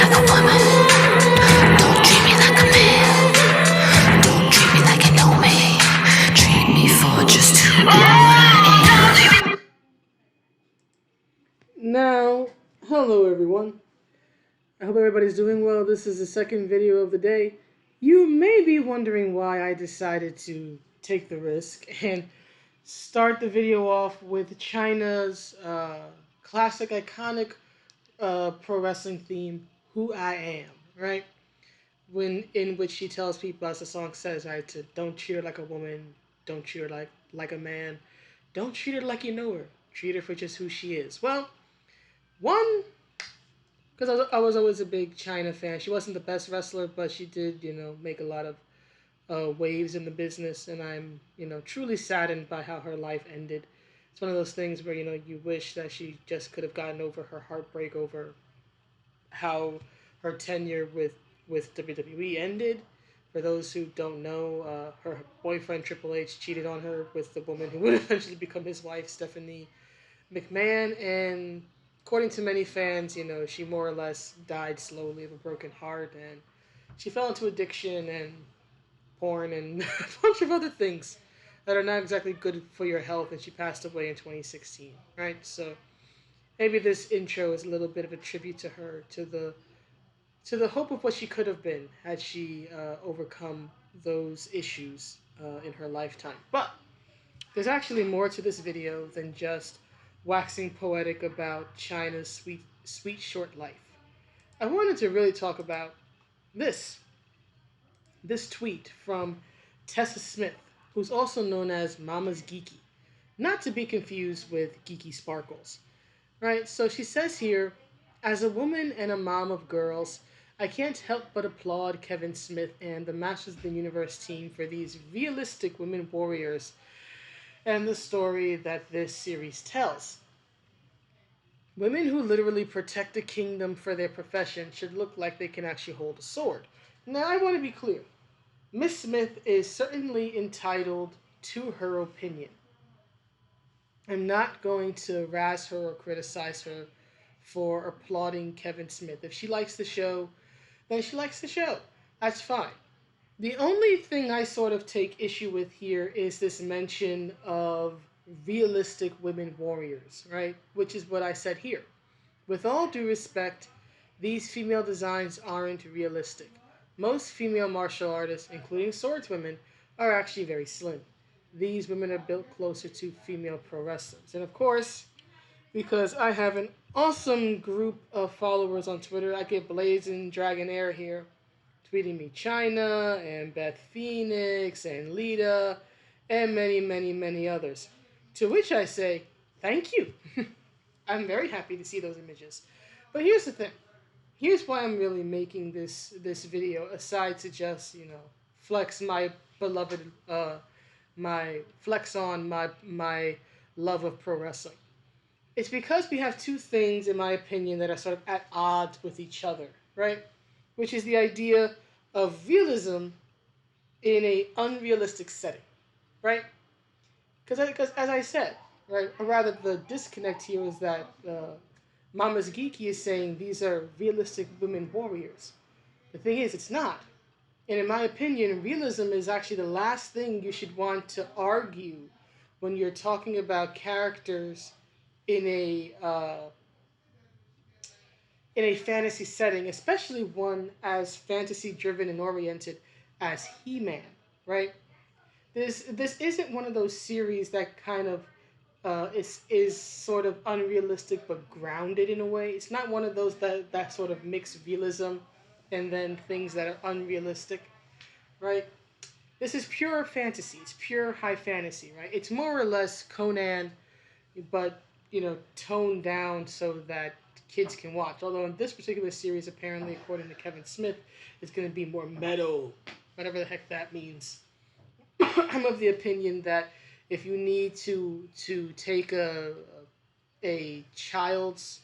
like a woman. Don't treat me like a man. Don't treat me like you know me. Treat me for just who and what I am. Now, hello everyone. I hope everybody's doing well. This is the second video of the day. You may be wondering why I decided to take the risk and start the video off with China's classic, iconic pro wrestling theme, "Who I Am," right? In which she tells people, as the song says, right, to don't treat her like a woman, don't treat her like a man, don't treat her like you know her, treat her for just who she is. Well, one, because I was always a big China fan. She wasn't the best wrestler, but she did, make a lot of waves in the business, and I'm, truly saddened by how her life ended. It's one of those things where, you wish that she just could have gotten over her heartbreak over how her tenure with WWE ended. For those who don't know, her boyfriend Triple H cheated on her with the woman who would eventually become his wife, Stephanie McMahon, and according to many fans, she more or less died slowly of a broken heart, and she fell into addiction and porn and a bunch of other things that are not exactly good for your health, and she passed away in 2016, right? So maybe this intro is a little bit of a tribute to her, to the hope of what she could have been had she overcome those issues in her lifetime. But there's actually more to this video than just waxing poetic about China's sweet short life. I wanted to really talk about this this tweet from Tessa Smith, who's also known as Mama's Geeky, not to be confused with Geeky Sparkles. Right? So she says here, as a woman and a mom of girls, I can't help but applaud Kevin Smith and the Masters of the Universe team for these realistic women warriors and the story that this series tells. Women who literally protect the kingdom for their profession should look like they can actually hold a sword. Now, I want to be clear. Miss Smith is certainly entitled to her opinion. I'm not going to razz her or criticize her for applauding Kevin Smith. If she likes the show, then she likes the show. That's fine. The only thing I sort of take issue with here is this mention of realistic women warriors, right? Which is what I said here. With all due respect, these female designs aren't realistic. Most female martial artists, including swordswomen, are actually very slim. These women are built closer to female pro wrestlers. And of course, because I have an awesome group of followers on Twitter, I get Blazing Dragonair here tweeting me China and Beth Phoenix and Lita and many, many, many others. To which I say, thank you. I'm very happy to see those images. But here's the thing. Here's why I'm really making this video, aside to just, flex my beloved my flex on my love of pro wrestling. It's because we have two things, in my opinion, that are sort of at odds with each other, right? Which is the idea of realism in a unrealistic setting, right? Because as I said, right, or rather the disconnect here is that Mama's Geeky is saying these are realistic women warriors. The thing is, it's not. And in my opinion, realism is actually the last thing you should want to argue when you're talking about characters in a fantasy setting, especially one as fantasy driven and oriented as He-Man, right? This isn't one of those series that kind of is sort of unrealistic but grounded in a way. It's not one of those that sort of mix realism and then things that are unrealistic, right? This is pure fantasy. It's pure high fantasy, right? It's more or less Conan, but toned down so that kids can watch. Although in this particular series, apparently, according to Kevin Smith, it's going to be more metal, whatever the heck that means. I'm of the opinion that if you need to take a child's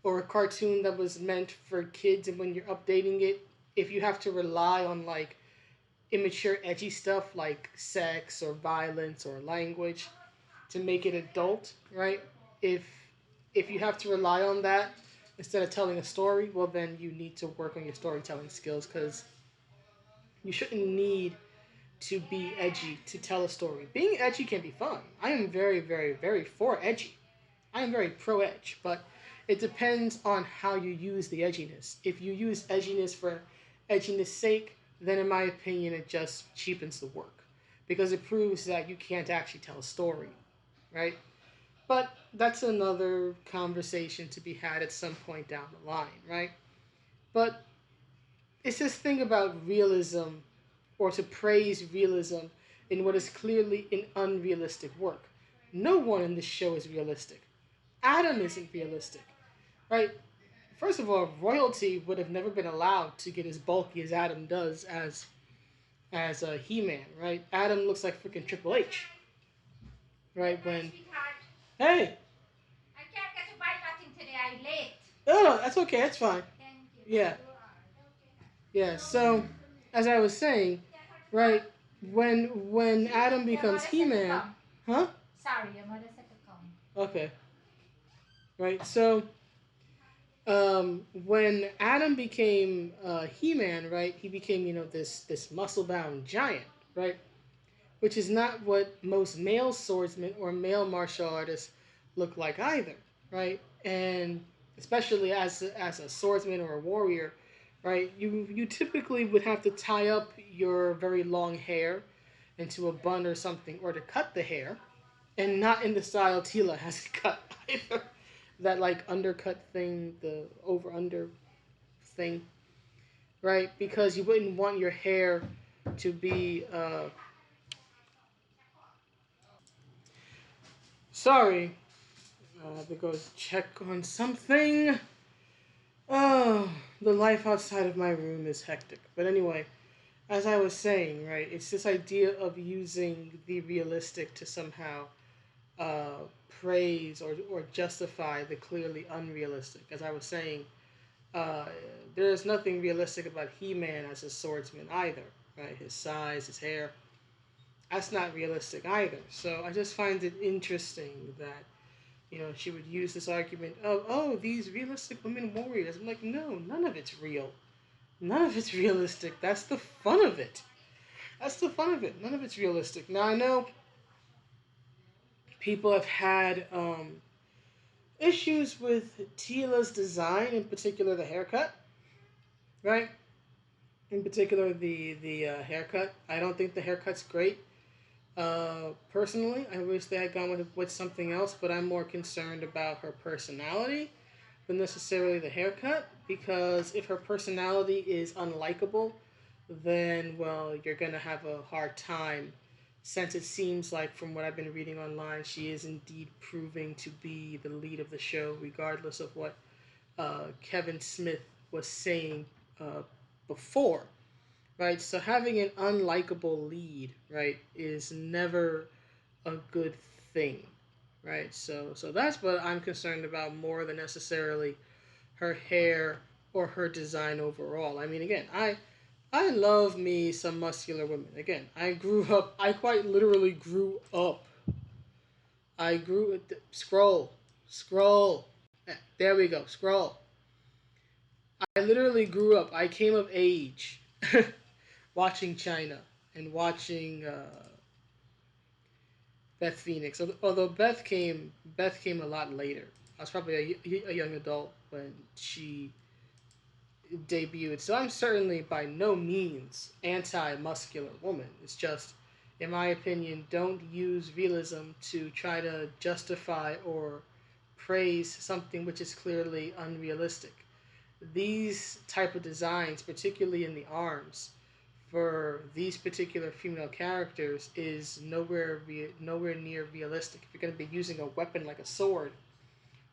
or a cartoon that was meant for kids, and when you're updating it, if you have to rely on like immature, edgy stuff like sex or violence or language to make it adult, right? If if you have to rely on that, instead of telling a story, well, then you need to work on your storytelling skills because you shouldn't need to be edgy to tell a story. Being edgy can be fun. I am very, very, very for edgy. I am very pro edge, but it depends on how you use the edginess. If you use edginess for edginess sake, then in my opinion, it just cheapens the work because it proves that you can't actually tell a story, right? But that's another conversation to be had at some point down the line, right? But it's this thing about realism or to praise realism in what is clearly an unrealistic work. No one in this show is realistic. Adam isn't realistic, right? First of all, royalty would have never been allowed to get as bulky as Adam does as a He-Man, right? Adam looks like freaking Triple H, right? When hey, I can't get to buy nothing today. I'm late. oh, that's okay, that's fine. Thank you. Yeah, yeah. So, as I was saying, right, when Adam becomes He-Man, huh? Sorry, your mother said to come. Okay, right. So, when Adam became He-Man, right, he became this muscle-bound giant, right, which is not what most male swordsmen or male martial artists look like either, right? And especially as a swordsman or a warrior, right? You typically would have to tie up your very long hair into a bun or something, or to cut the hair, and not in the style Tila has it cut either. That like undercut thing, the over under thing, right? Because you wouldn't want your hair to be sorry. I have to go check on something. Oh, the life outside of my room is hectic. But anyway, as I was saying, right, it's this idea of using the realistic to somehow praise or justify the clearly unrealistic. As I was saying, uh, there's nothing realistic about He-Man as a swordsman either, right? His size, his hair, that's not realistic either. So I just find it interesting that she would use this argument of, oh, these realistic women warriors. I'm like, no, none of it's real. None of it's realistic. That's the fun of it. That's the fun of it. None of it's realistic. Now, I know people have had issues with Tila's design, in particular the haircut, right? In particular, the haircut. I don't think the haircut's great. Personally, I wish they had gone with something else, but I'm more concerned about her personality than necessarily the haircut, because if her personality is unlikable, then, well, you're going to have a hard time, since it seems like, from what I've been reading online, she is indeed proving to be the lead of the show, regardless of what Kevin Smith was saying uh, before. Right, so having an unlikable lead, right, is never a good thing, right? So that's what I'm concerned about more than necessarily her hair or her design overall. I mean, again, I love me some muscular women. Again, I quite literally grew up. Scroll. There we go, scroll. I literally grew up. I came of age watching China and watching Beth Phoenix. Although Beth came a lot later. I was probably a young adult when she debuted. So I'm certainly by no means anti-muscular woman. It's just, in my opinion, don't use realism to try to justify or praise something which is clearly unrealistic. These type of designs, particularly in the arms, for these particular female characters is nowhere near realistic. If you're going to be using a weapon like a sword,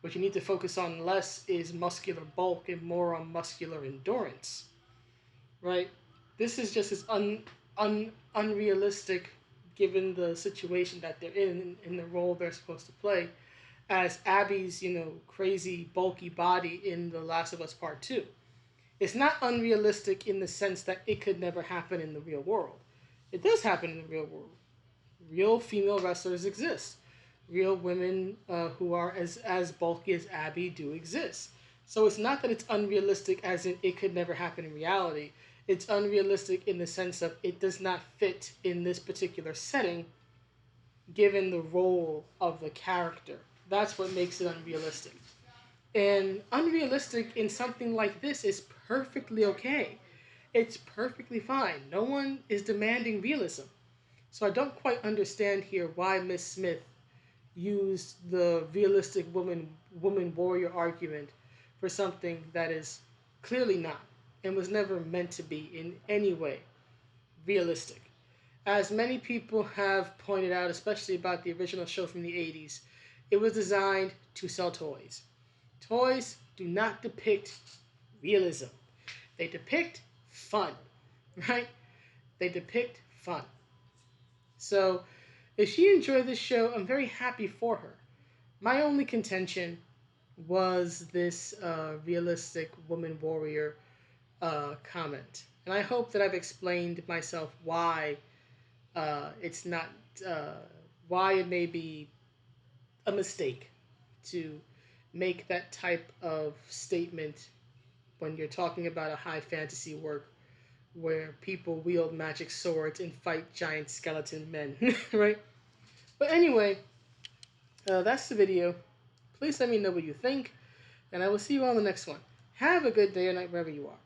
what you need to focus on less is muscular bulk and more on muscular endurance, right? This is just as unrealistic given the situation that they're in the role they're supposed to play, as Abby's crazy bulky body in The Last of Us Part 2. It's not unrealistic in the sense that it could never happen in the real world. It does happen in the real world. Real female wrestlers exist. Real women who are as bulky as Abby do exist. So it's not that it's unrealistic as in it could never happen in reality. It's unrealistic in the sense of it does not fit in this particular setting given the role of the character. That's what makes it unrealistic. And unrealistic in something like this is perfectly okay. It's perfectly fine. No one is demanding realism. So I don't quite understand here why Miss Smith used the realistic woman warrior argument for something that is clearly not and was never meant to be in any way realistic. As many people have pointed out, especially about the original show from the 80s, it was designed to sell toys. Toys do not depict realism. They depict fun, right? They depict fun. So, if she enjoyed this show, I'm very happy for her. My only contention was this realistic woman warrior comment. And I hope that I've explained myself why it's not, uh, why it may be a mistake to make that type of statement when you're talking about a high fantasy work where people wield magic swords and fight giant skeleton men, right? But anyway, that's the video. Please let me know what you think, and I will see you on the next one. Have a good day or night wherever you are.